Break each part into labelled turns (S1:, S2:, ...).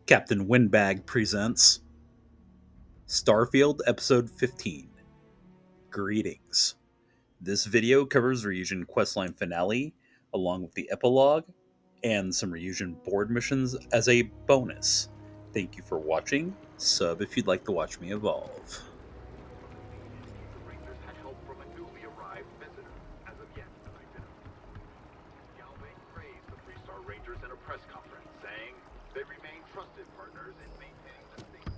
S1: Captain Windbag presents Starfield Episode 15. Greetings. This video covers Ryujin Questline finale, along with the Epilogue, and some Ryujin board missions as a bonus. Thank you for watching. Sub if you'd like to watch me evolve.
S2: The Rangers had help from a newly arrived visitor, as of yet unidentified. Galvin praised the three-star Rangers in a press conference, saying they remain trusted partners in maintaining the safety.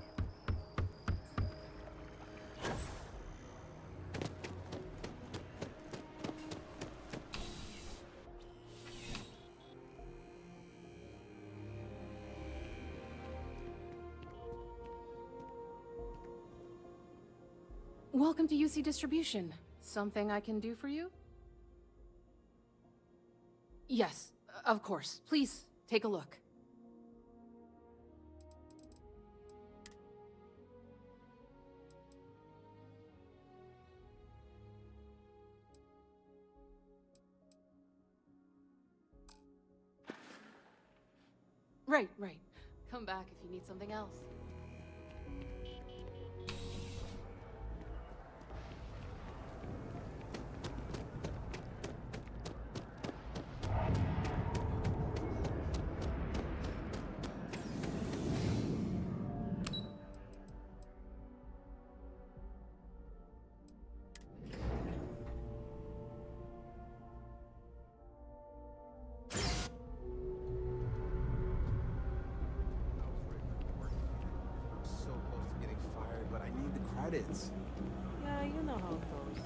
S3: Welcome to UC Distribution. Something I can do for you? Yes, of course. Please, take a look. Right. Come back if you need something else.
S4: So close to getting fired, but I need the credits.
S5: Yeah, you know how it goes.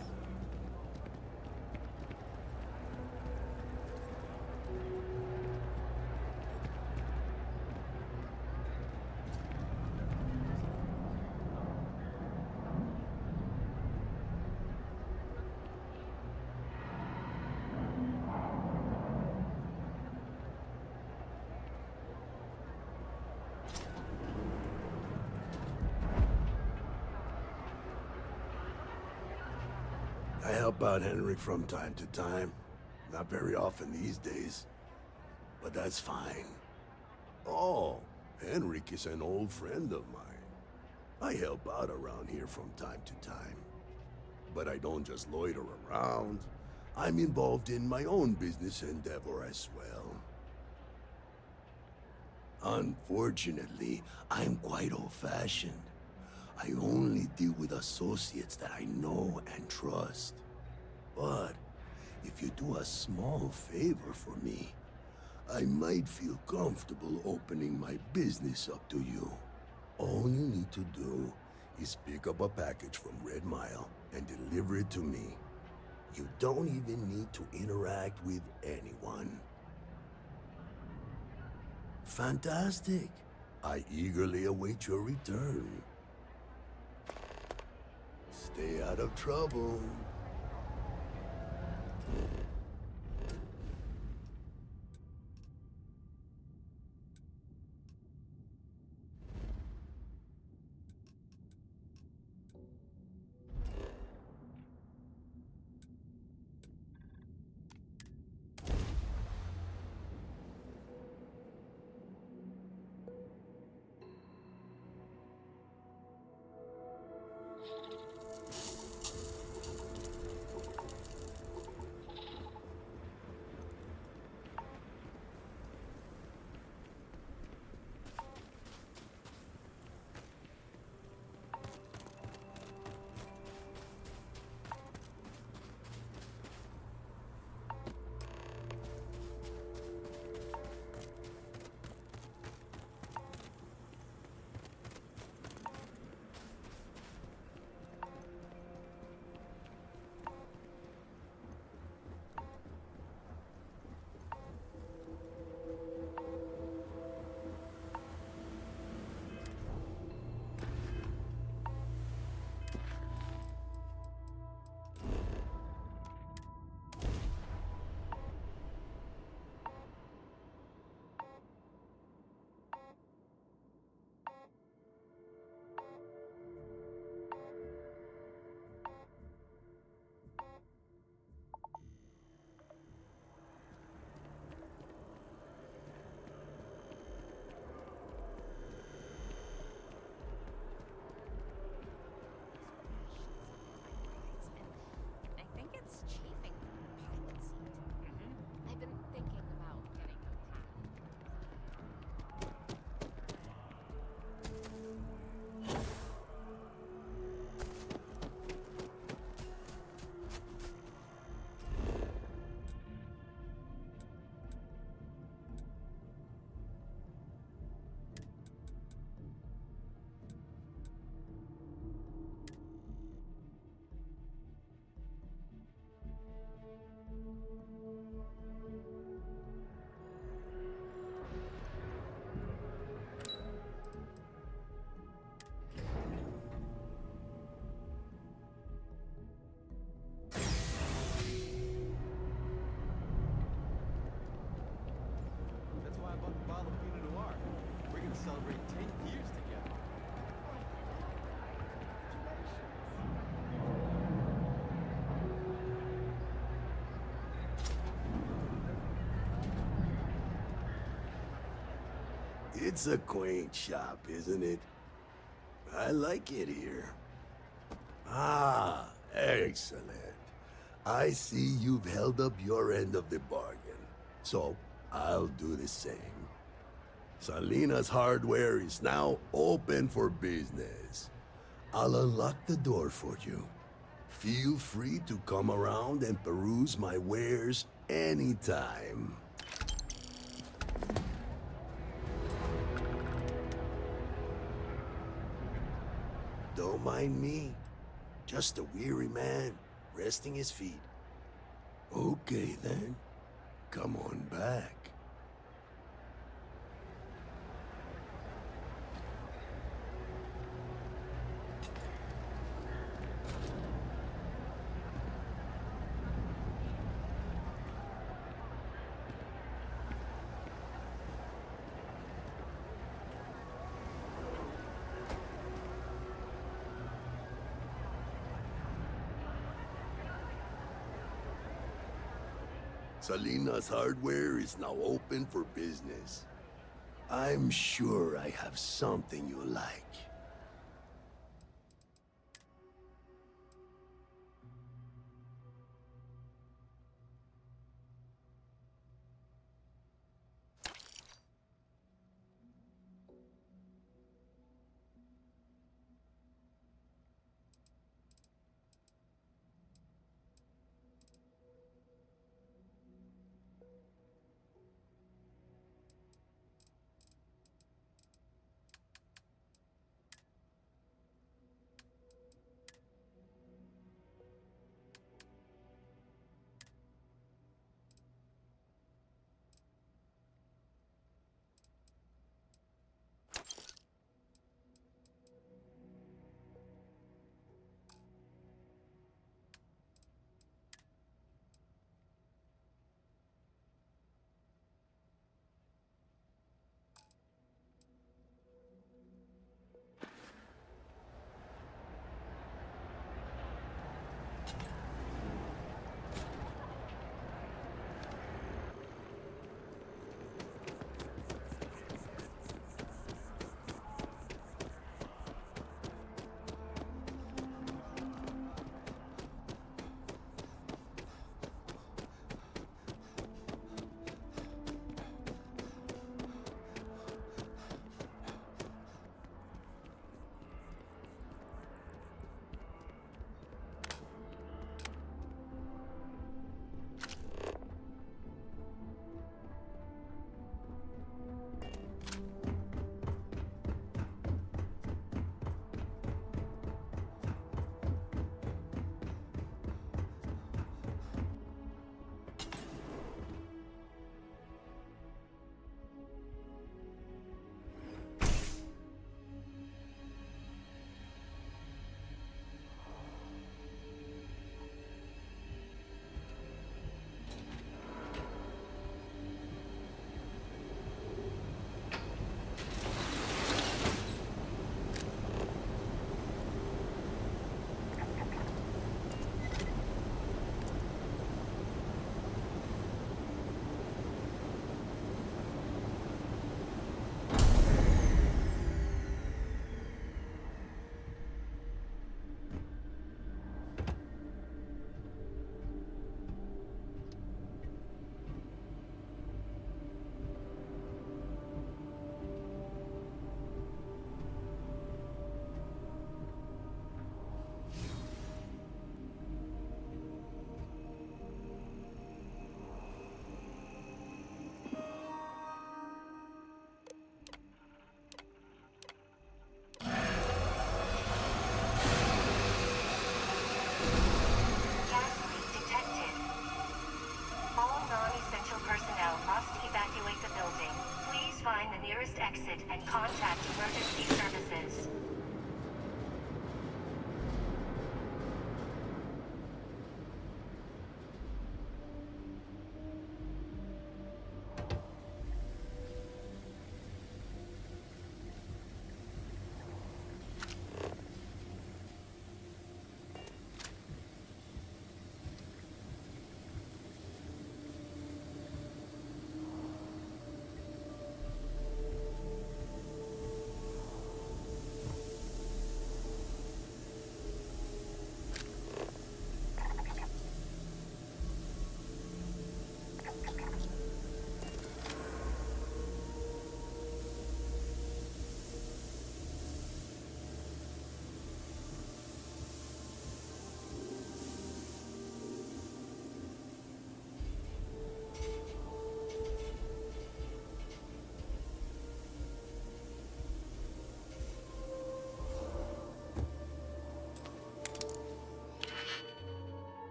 S6: I help out Henrik from time to time. Not very often these days. But that's fine. Oh, Henrik is an old friend of mine. I help out around here from time to time. But I don't just loiter around. I'm involved in my own business endeavor as well. Unfortunately, I'm quite old-fashioned. I only deal with associates that I know and trust. But if you do a small favor for me, I might feel comfortable opening my business up to you. All you need to do is pick up a package from Red Mile and deliver it to me. You don't even need to interact with anyone. Fantastic. I eagerly await your return. Stay out of trouble.
S4: celebrate 10 years together.
S6: It's a quaint shop, isn't it? I like it here. Ah, excellent. I see you've held up your end of the bargain, so I'll do the same. Salinas hardware is now open for business. I'll unlock the door for you. Feel free to come around and peruse my wares anytime. Don't mind me. Just a weary man, resting his feet. Okay then, come on back. Salinas hardware is now open for business. I'm sure I have something you like.
S7: exit and contact emergency services.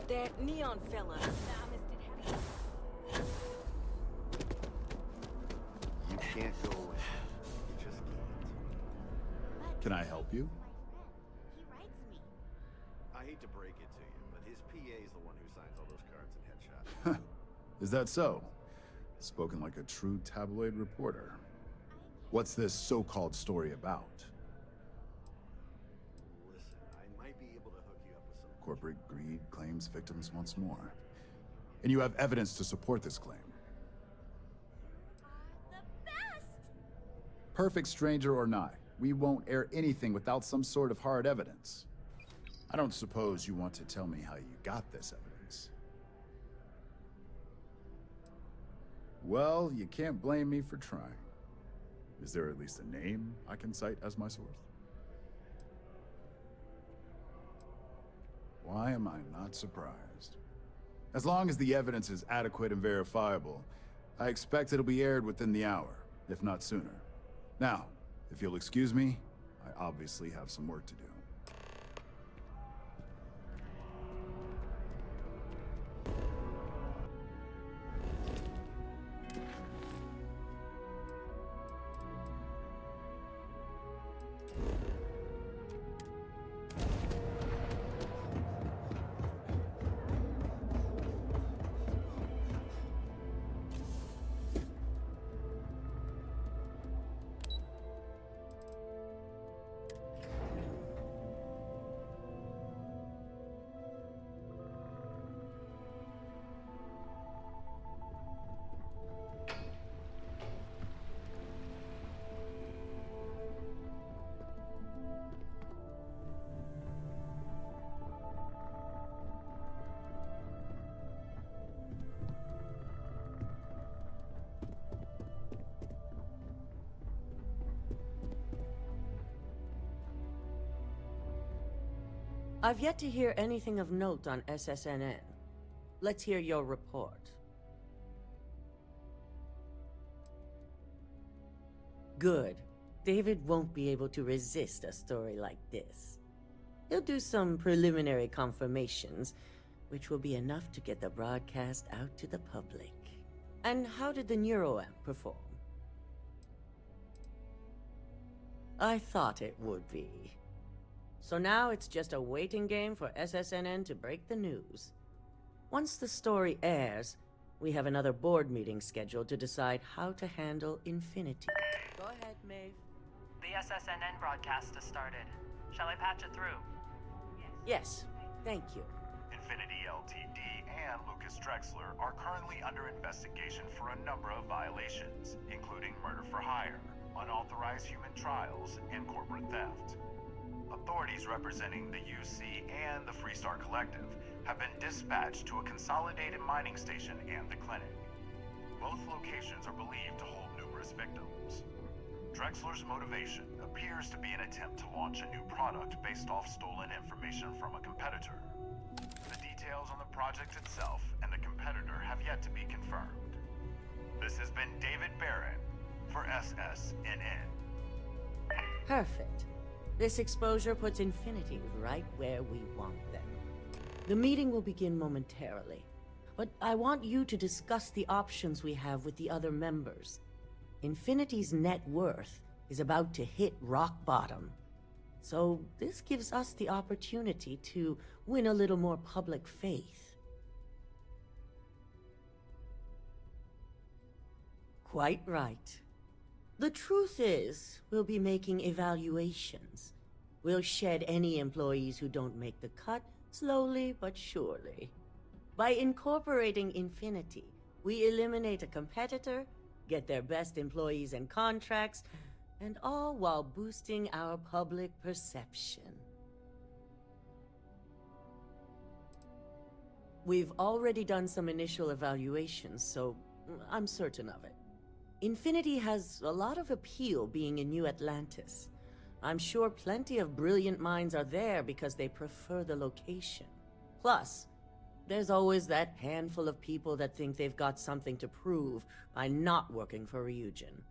S5: That neon fella.
S8: You can't go away. You just can't.
S9: Can I help you?
S10: He writes me.
S8: I hate to break it to you, but his PA is the one who signs all those cards and headshots.
S9: Is that so? Spoken like a true tabloid reporter. What's this so-called story about?
S8: Listen, I might be able to hook you up with some
S9: Corporate greed claims victims once more. And you have evidence to support this claim.
S10: The best!
S9: Perfect stranger or not, we won't air anything without some sort of hard evidence. I don't suppose you want to tell me how you got this evidence. Well, you can't blame me for trying. Is there at least a name I can cite as my source? Why am I not surprised? As long as the evidence is adequate and verifiable, I expect it'll be aired within the hour, if not sooner. Now, if you'll excuse me, I obviously have some work to do.
S5: I've yet to hear anything of note on SSNN. Let's hear your report. Good. David won't be able to resist a story like this. He'll do some preliminary confirmations, which will be enough to get the broadcast out to the public. And how did the neuroamp perform? I thought it would be. So now it's just a waiting game for SSNN to break the news. Once the story airs, we have another board meeting scheduled to decide how to handle Infinity. Go ahead, Maeve.
S11: The SSNN broadcast has started. Shall I patch it through?
S5: Yes, thank you.
S2: Infinity LTD and Lucas Drexler are currently under investigation for a number of violations, including murder for hire, unauthorized human trials, and corporate theft. Authorities representing the UC and the Freestar Collective have been dispatched to a consolidated mining station and the clinic. Both locations are believed to hold numerous victims. Drexler's motivation appears to be an attempt to launch a new product based off stolen information from a competitor. The details on the project itself and the competitor have yet to be confirmed. This has been David Barron for SSNN.
S5: Perfect. This exposure puts Infinity right where we want them. The meeting will begin momentarily, but I want you to discuss the options we have with the other members. Infinity's net worth is about to hit rock bottom, so this gives us the opportunity to win a little more public faith. Quite right. The truth is, we'll be making evaluations. We'll shed any employees who don't make the cut, slowly but surely. By incorporating Infinity, we eliminate a competitor, get their best employees and contracts, and all while boosting our public perception. We've already done some initial evaluations, so I'm certain of it. Infinity has a lot of appeal being in New Atlantis. I'm sure plenty of brilliant minds are there because they prefer the location. Plus, there's always that handful of people that think they've got something to prove by not working for Ryujin.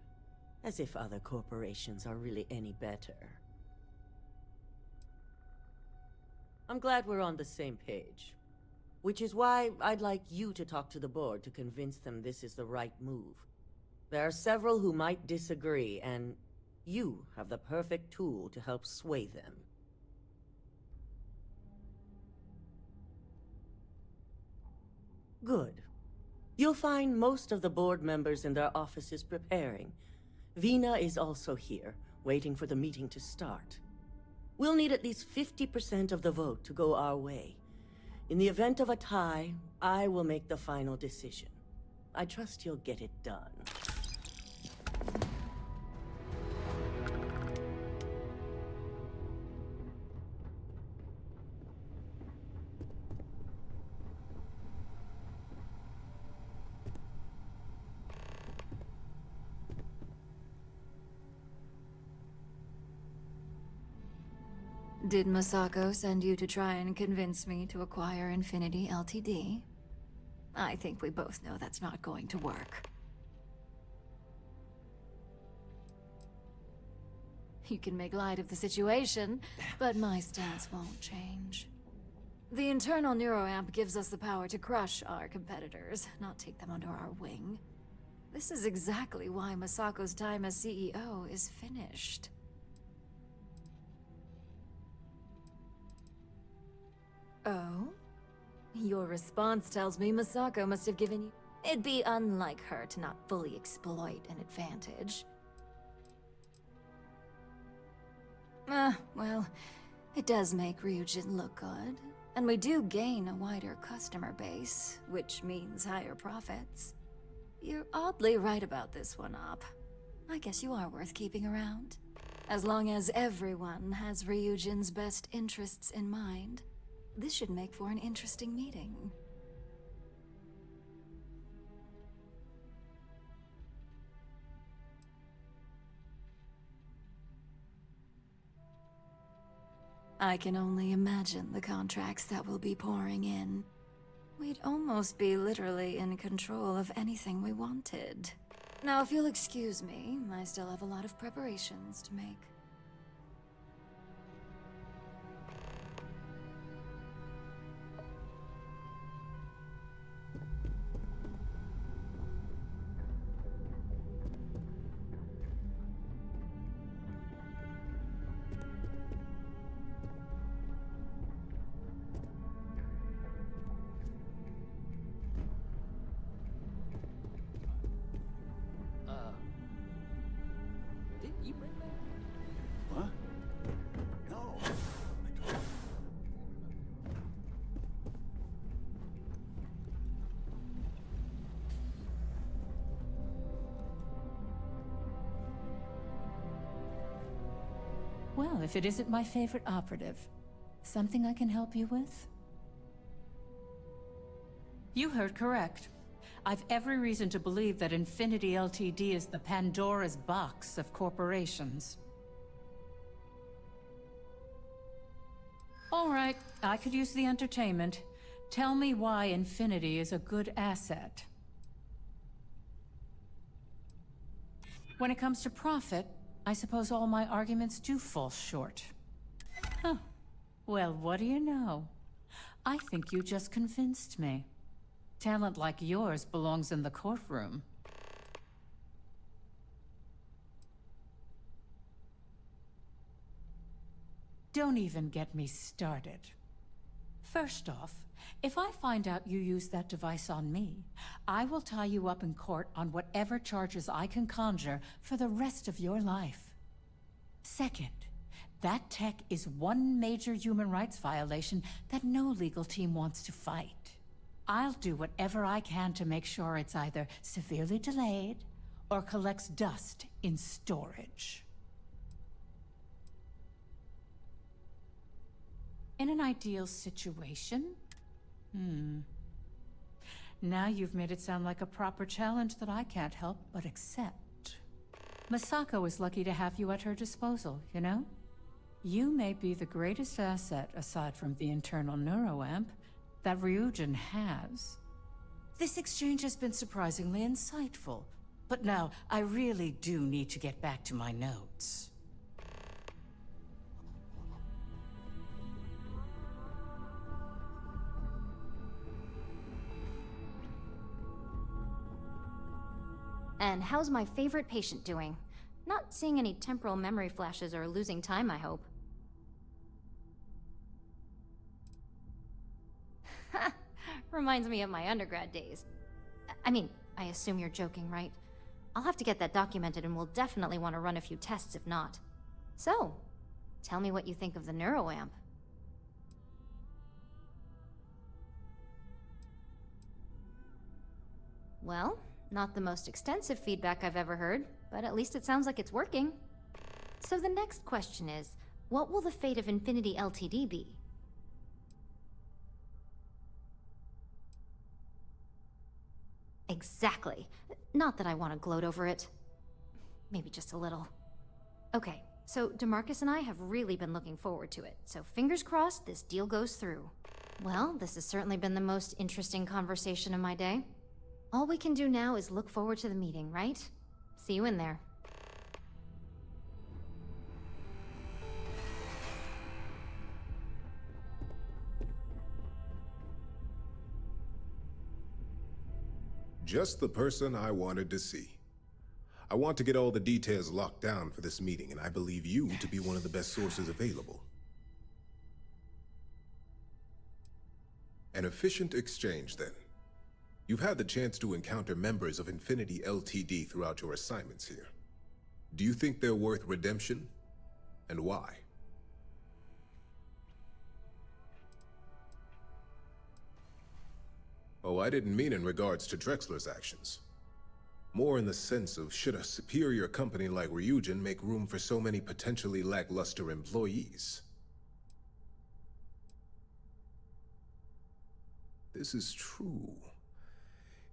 S5: As if other corporations are really any better. I'm glad we're on the same page. Which is why I'd like you to talk to the board to convince them this is the right move. There are several who might disagree, and you have the perfect tool to help sway them. Good. You'll find most of the board members in their offices preparing. Vina is also here, waiting for the meeting to start. We'll need at least 50% of the vote to go our way. In the event of a tie, I will make the final decision. I trust you'll get it done.
S12: Did Masako send you to try and convince me to acquire Infinity LTD? I think we both know that's not going to work. You can make light of the situation, but my stance won't change. The internal neuroamp gives us the power to crush our competitors, not take them under our wing. This is exactly why Masako's time as CEO is finished. Oh? Your response tells me Masako must have given you... It'd be unlike her to not fully exploit an advantage. Well, it does make Ryujin look good. And we do gain a wider customer base, which means higher profits. You're oddly right about this one, Op. I guess you are worth keeping around. As long as everyone has Ryujin's best interests in mind. This should make for an interesting meeting. I can only imagine the contracts that will be pouring in. We'd almost be literally in control of anything we wanted. Now, if you'll excuse me, I still have a lot of preparations to make.
S4: Didn't you bring that?
S6: What? No.
S13: Well, if it isn't my favorite operative, something I can help you with? You heard correct. I've every reason to believe that Infinity LTD is the Pandora's box of corporations. All right, I could use the entertainment. Tell me why Infinity is a good asset. When it comes to profit, I suppose all my arguments do fall short. Huh. Well, what do you know? I think you just convinced me. Talent like yours belongs in the courtroom. Don't even get me started. First off, if I find out you used that device on me, I will tie you up in court on whatever charges I can conjure for the rest of your life. Second, that tech is one major human rights violation that no legal team wants to fight. I'll do whatever I can to make sure it's either severely delayed or collects dust in storage. In an ideal situation? Now you've made it sound like a proper challenge that I can't help but accept. Masako is lucky to have you at her disposal, you know? You may be the greatest asset, aside from the internal neuroamp, that Ryujin has. This exchange has been surprisingly insightful, but now I really do need to get back to my notes.
S14: And how's my favorite patient doing? Not seeing any temporal memory flashes or losing time, I hope. Reminds me of my undergrad days. I mean, I assume you're joking, right? I'll have to get that documented and we'll definitely want to run a few tests if not. So, tell me what you think of the neuroamp. Well, not the most extensive feedback I've ever heard, but at least it sounds like it's working. So the next question is, what will the fate of Infinity LTD be? Exactly. Not that I want to gloat over it. Maybe just a little. Okay, so DeMarcus and I have really been looking forward to it, so fingers crossed this deal goes through. Well, this has certainly been the most interesting conversation of my day. All we can do now is look forward to the meeting, right? See you in there.
S15: Just the person I wanted to see. I want to get all the details locked down for this meeting, and I believe you to be one of the best sources available. An efficient exchange, then. You've had the chance to encounter members of Infinity LTD throughout your assignments here. Do you think they're worth redemption? And why? Oh, I didn't mean in regards to Drexler's actions. More in the sense of, should a superior company like Ryujin make room for so many potentially lackluster employees? This is true.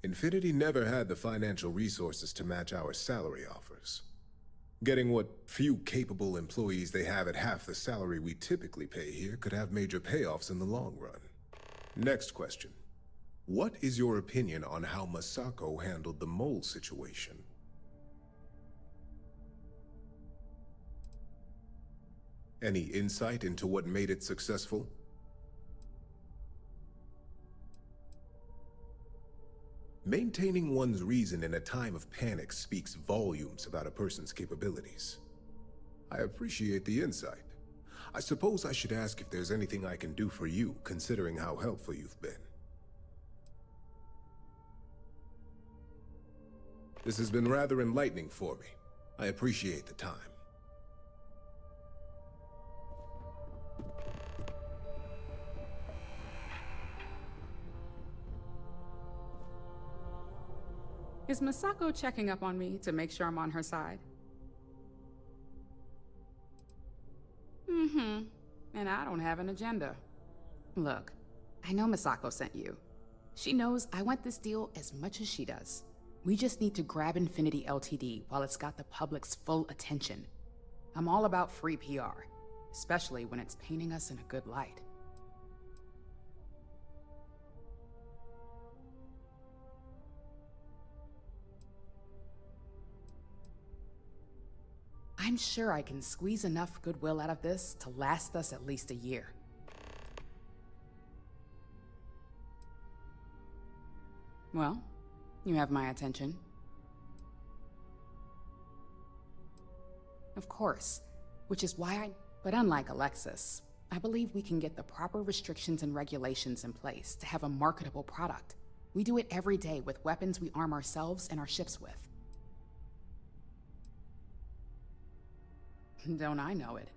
S15: Infinity never had the financial resources to match our salary offers. Getting what few capable employees they have at half the salary we typically pay here could have major payoffs in the long run. Next question. What is your opinion on how Masako handled the mole situation? Any insight into what made it successful? Maintaining one's reason in a time of panic speaks volumes about a person's capabilities. I appreciate the insight. I suppose I should ask if there's anything I can do for you, considering how helpful you've been. This has been rather enlightening for me. I appreciate the time.
S16: Is Masako checking up on me to make sure I'm on her side? Mm-hmm. And I don't have an agenda. Look, I know Masako sent you. She knows I want this deal as much as she does. We just need to grab Infinity LTD while it's got the public's full attention. I'm all about free PR, especially when it's painting us in a good light. I'm sure I can squeeze enough goodwill out of this to last us at least a year. Well, you have my attention. Of course, which is why But unlike Alexis, I believe we can get the proper restrictions and regulations in place to have a marketable product. We do it every day with weapons we arm ourselves and our ships with. Don't I know it?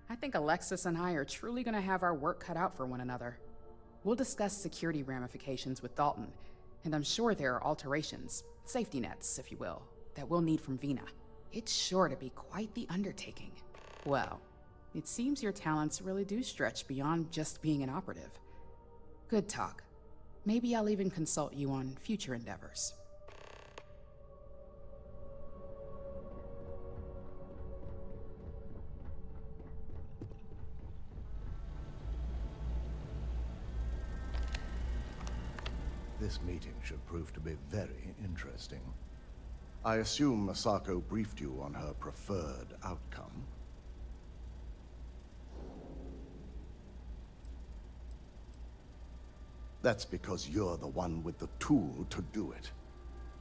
S16: I think Alexis and I are truly gonna have our work cut out for one another. We'll discuss security ramifications with Dalton, and I'm sure there are alterations, safety nets, if you will, that we'll need from Vina. It's sure to be quite the undertaking. Well, it seems your talents really do stretch beyond just being an operative. Good talk. Maybe I'll even consult you on future endeavors.
S17: This meeting should prove to be very interesting. I assume Masako briefed you on her preferred outcome. That's because you're the one with the tool to do it.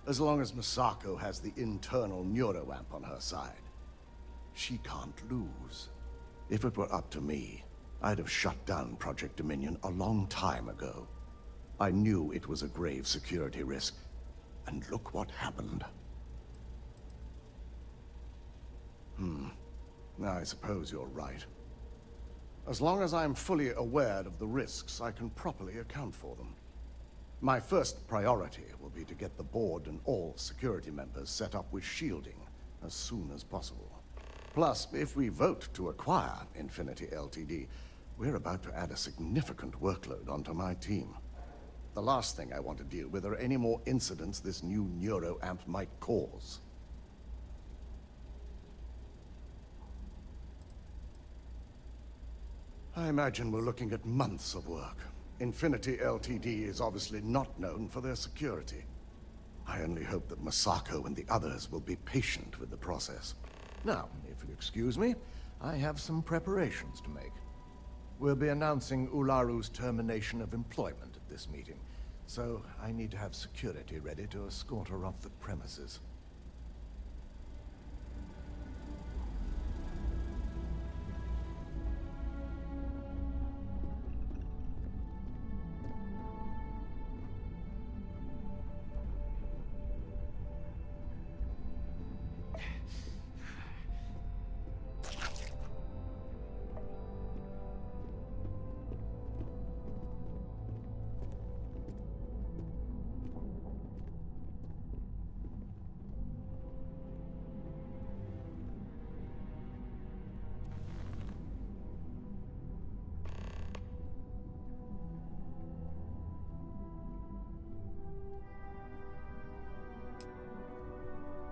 S17: As long as Misako has the internal neuroamp on her side. She can't lose. If it were up to me, I'd have shut down Project Dominion a long time ago. I knew it was a grave security risk, and look what happened. I suppose you're right. As long as I'm fully aware of the risks, I can properly account for them. My first priority will be to get the board and all security members set up with shielding as soon as possible. Plus, if we vote to acquire Infinity LTD, we're about to add a significant workload onto my team. The last thing I want to deal with are any more incidents this new neuroamp might cause. I imagine we're looking at months of work. Infinity LTD is obviously not known for their security. I only hope that Misako and the others will be patient with the process. Now, if you'll excuse me, I have some preparations to make. We'll be announcing Ularu's termination of employment at this meeting, so I need to have security ready to escort her off the premises.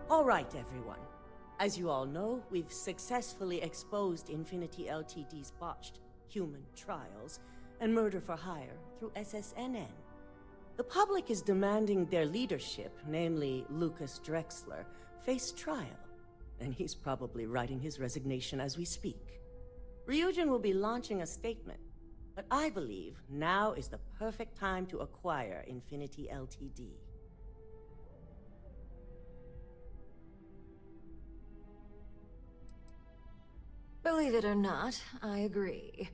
S5: All right, everyone. As you all know, we've successfully exposed Infinity LTD's botched human trials and murder for hire through SSNN. The public is demanding their leadership, namely Lucas Drexler, face trial, and he's probably writing his resignation as we speak. Ryujin will be launching a statement, but I believe now is the perfect time to acquire Infinity LTD.
S12: Believe it or not, I agree.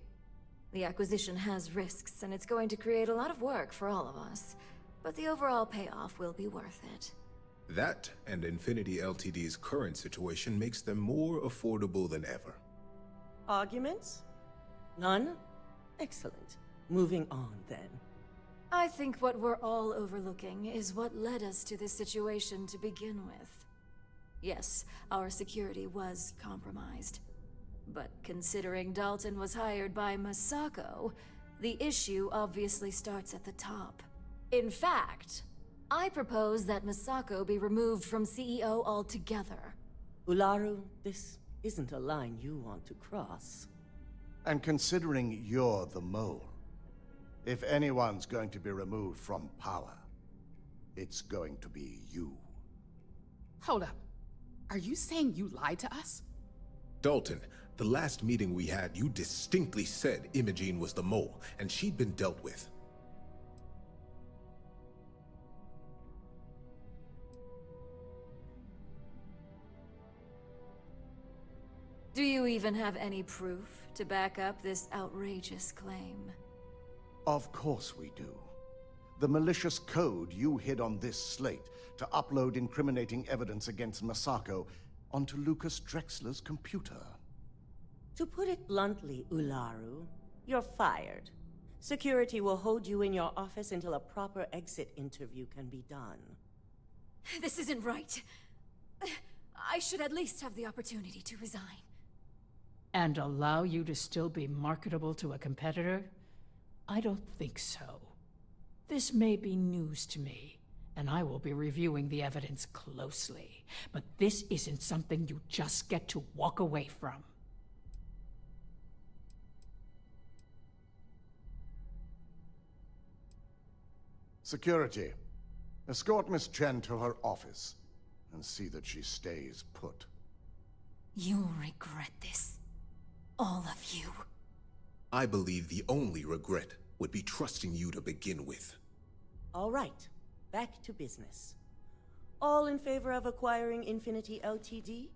S12: The acquisition has risks, and it's going to create a lot of work for all of us. But the overall payoff will be worth it.
S15: That and Infinity LTD's current situation makes them more affordable than ever.
S5: Arguments? None? Excellent. Moving on, then.
S12: I think what we're all overlooking is what led us to this situation to begin with. Yes, our security was compromised. But considering Dalton was hired by Misako, the issue obviously starts at the top. In fact, I propose that Misako be removed from CEO altogether.
S5: Ularu, this isn't a line you want to cross.
S17: And considering you're the mole, if anyone's going to be removed from power, it's going to be you.
S16: Hold up. Are you saying you lied to us?
S15: Dalton, the last meeting we had, you distinctly said Imogene was the mole, and she'd been dealt with.
S12: Do you even have any proof to back up this outrageous claim?
S17: Of course we do. The malicious code you hid on this slate to upload incriminating evidence against Misako onto Lucas Drexler's computer.
S5: To put it bluntly, Ularu, you're fired. Security will hold you in your office until a proper exit interview can be done.
S12: This isn't right. I should at least have the opportunity to resign.
S13: And allow you to still be marketable to a competitor? I don't think so. This may be news to me, and I will be reviewing the evidence closely. But this isn't something you just get to walk away from.
S17: Security, escort Miss Chen to her office and see that she stays put.
S12: You'll regret this. All of you.
S15: I believe the only regret would be trusting you to begin with.
S5: All right, back to business. All in favor of acquiring Infinity LTD?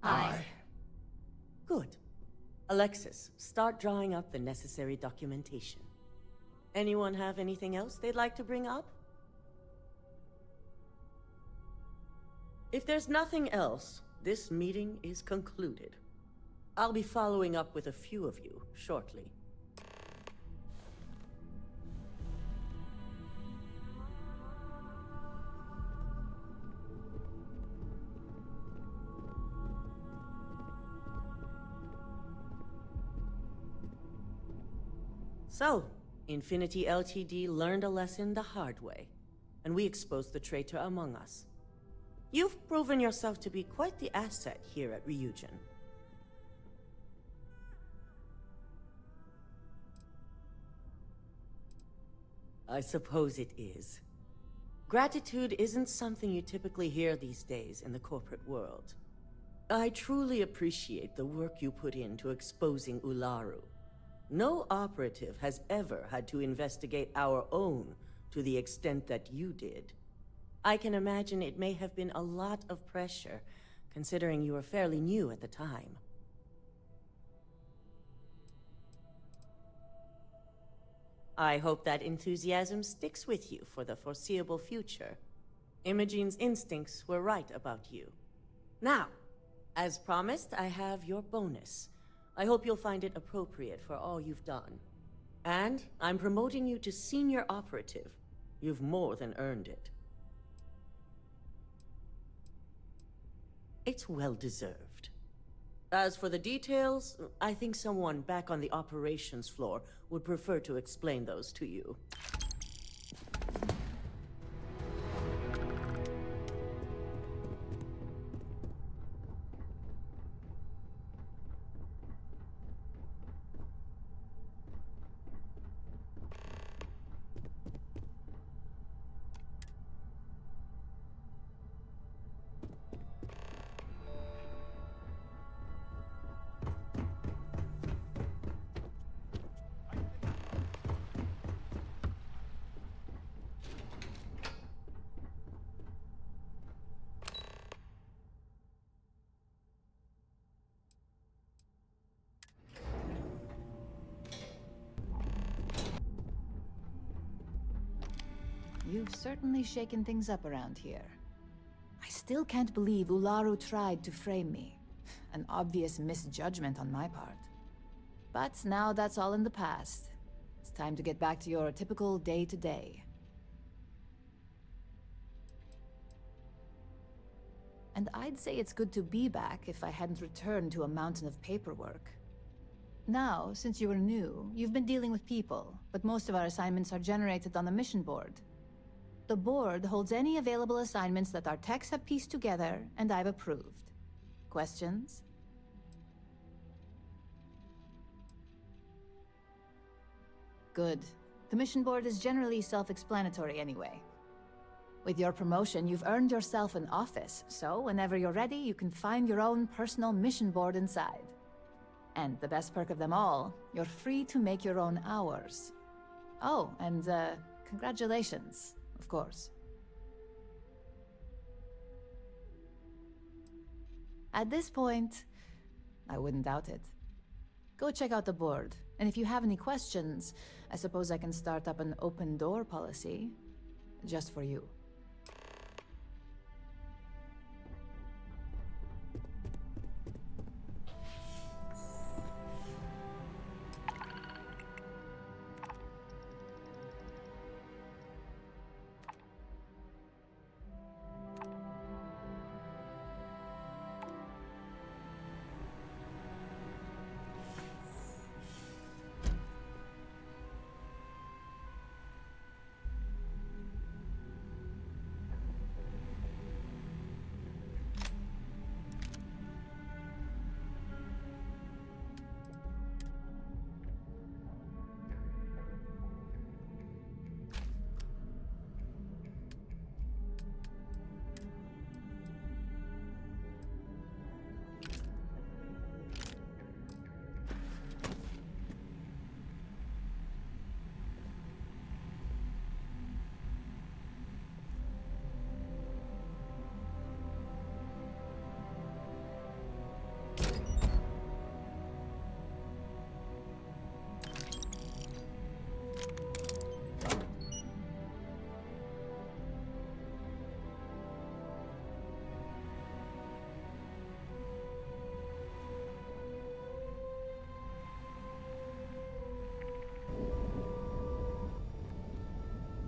S12: Aye.
S5: Good. Alexis, start drawing up the necessary documentation. Anyone have anything else they'd like to bring up? If there's nothing else, this meeting is concluded. I'll be following up with a few of you shortly. So, Infinity LTD learned a lesson the hard way, and we exposed the traitor among us. You've proven yourself to be quite the asset here at Ryujin. I suppose it is. Gratitude isn't something you typically hear these days in the corporate world. I truly appreciate the work you put into exposing Ularu. No operative has ever had to investigate our own to the extent that you did. I can imagine it may have been a lot of pressure, considering you were fairly new at the time. I hope that enthusiasm sticks with you for the foreseeable future. Imogene's instincts were right about you. Now, as promised, I have your bonus. I hope you'll find it appropriate for all you've done. And I'm promoting you to senior operative. You've more than earned it. It's well deserved. As for the details, I think someone back on the operations floor would prefer to explain those to you.
S18: You've certainly shaken things up around here. I still can't believe Ularu tried to frame me. An obvious misjudgment on my part. But now that's all in the past. It's time to get back to your typical day-to-day. And I'd say it's good to be back if I hadn't returned to a mountain of paperwork. Now, since you were new, you've been dealing with people, but most of our assignments are generated on the mission board. The board holds any available assignments that our techs have pieced together, and I've approved. Questions? Good. The mission board is generally self-explanatory anyway. With your promotion, you've earned yourself an office, so whenever you're ready, you can find your own personal mission board inside. And the best perk of them all, you're free to make your own hours. Oh, and congratulations. Of course. At this point, I wouldn't doubt it. Go check out the board, and if you have any questions, I suppose I can start up an open door policy. Just for you.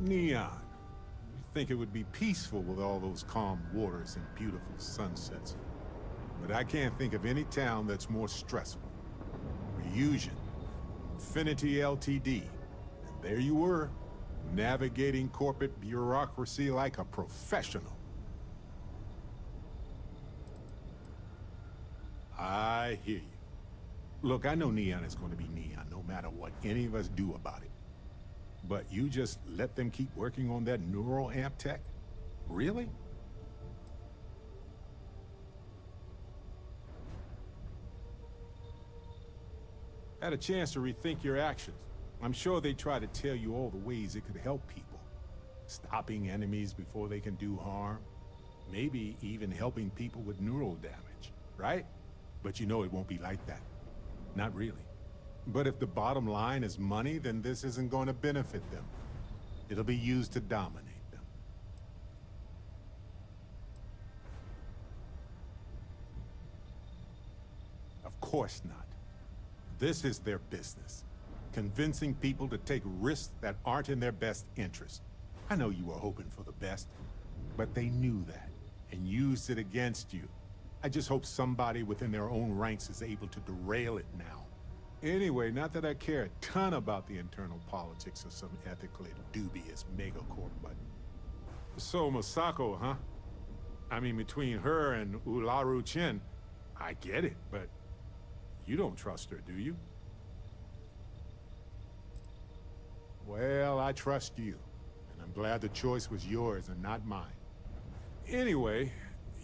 S19: Neon. You think it would be peaceful with all those calm waters and beautiful sunsets. But I can't think of any town that's more stressful. Ryujin, Infinity LTD, and there you were, navigating corporate bureaucracy like a professional. I hear you. Look, I know Neon is going to be Neon, no matter what any of us do about it. But you just let them keep working on that neural amp tech? Really? Had a chance to rethink your actions. I'm sure they try to tell you all the ways it could help people. Stopping enemies before they can do harm. Maybe even helping people with neural damage, right? But you know it won't be like that. Not really. But if the bottom line is money, then this isn't going to benefit them. It'll be used to dominate them. Of course not. This is their business. Convincing people to take risks that aren't in their best interest. I know you were hoping for the best, but they knew that and used it against you. I just hope somebody within their own ranks is able to derail it now. Anyway, not that I care a ton about the internal politics of some ethically dubious megacorp, but... So, Masako, huh? I mean, between her and Ularu Chen, I get it, but... You don't trust her, do you? Well, I trust you, and I'm glad the choice was yours and not mine. Anyway,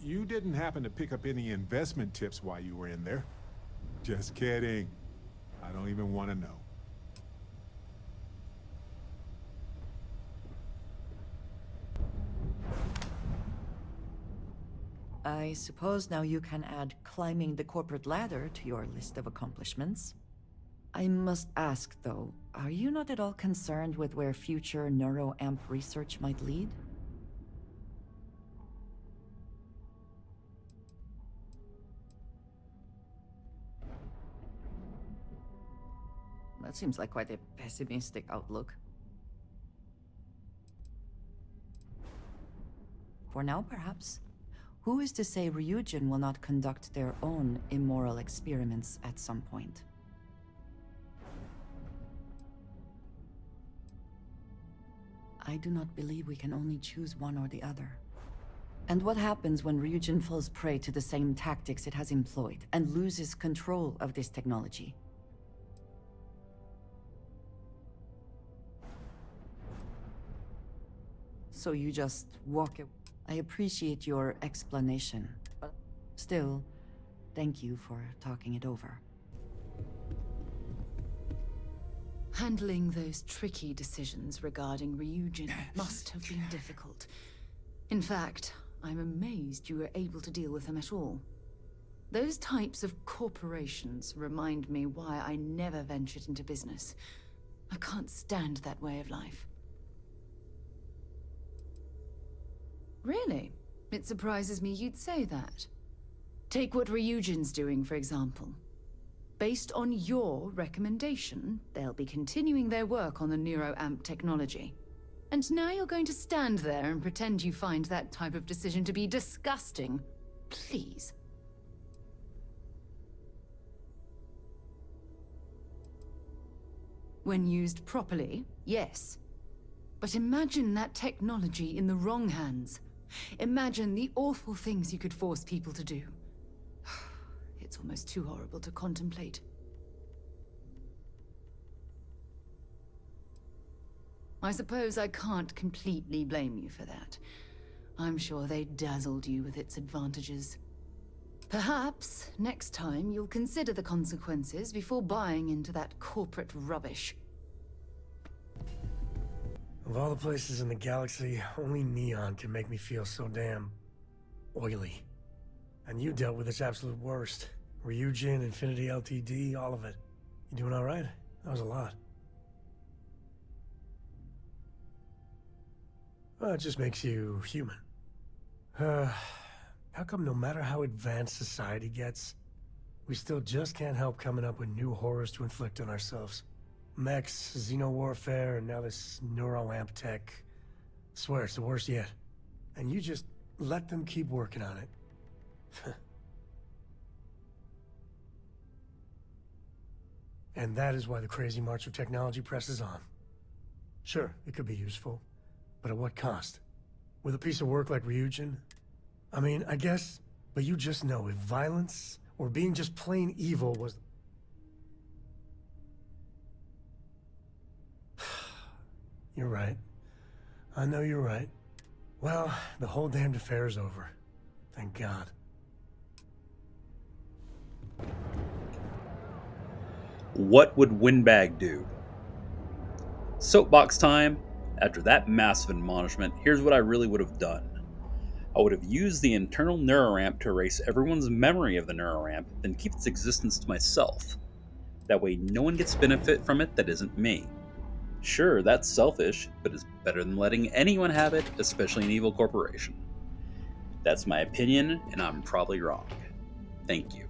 S19: you didn't happen to pick up any investment tips while you were in there? Just kidding. I don't even want to know.
S20: I suppose now you can add climbing the corporate ladder to your list of accomplishments. I must ask, though, are you not at all concerned with where future neuroamp research might lead? That seems like quite a pessimistic outlook. For now, perhaps. Who is to say Ryujin will not conduct their own immoral experiments at some point? I do not believe we can only choose one or the other. And what happens when Ryujin falls prey to the same tactics it has employed and loses control of this technology? So you just walk away. I appreciate your explanation, but still, thank you for talking it over.
S21: Handling those tricky decisions regarding Ryujin must have been difficult. In fact, I'm amazed you were able to deal with them at all. Those types of corporations remind me why I never ventured into business. I can't stand that way of life. Really? It surprises me you'd say that. Take what Ryujin's doing, for example. Based on your recommendation, they'll be continuing their work on the neuroamp technology. And now you're going to stand there and pretend you find that type of decision to be disgusting. Please. When used properly, yes. But imagine that technology in the wrong hands. Imagine the awful things you could force people to do. It's almost too horrible to contemplate. I suppose I can't completely blame you for that. I'm sure they dazzled you with its advantages. Perhaps, next time, you'll consider the consequences before buying into that corporate rubbish.
S22: Of all the places in the galaxy, only Neon can make me feel so damn... oily. And you dealt with its absolute worst. Ryujin, Infinity LTD, all of it. You doing alright? That was a lot. Well, it just makes you human. How come no matter how advanced society gets, we still just can't help coming up with new horrors to inflict on ourselves? Mechs, xeno-warfare, and now this neuroamp tech. Swear it's the worst yet. And you just let them keep working on it. And that is why the crazy march of technology presses on. Sure, it could be useful, but at what cost? With a piece of work like Ryujin? I mean, I guess, but you just know if violence or being just plain evil was... You're right. I know you're right. Well, the whole damned affair is over. Thank God.
S1: What would Windbag do? Soapbox time. After that massive admonishment, here's what I really would have done. I would have used the internal neuroramp to erase everyone's memory of the neuroramp, then keep its existence to myself. That way no one gets benefit from it that isn't me. Sure, that's selfish, but it's better than letting anyone have it, especially an evil corporation. That's my opinion, and I'm probably wrong. Thank you.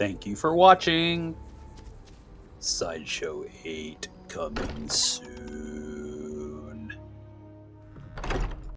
S1: Thank you for watching. Sideshow 8 coming soon.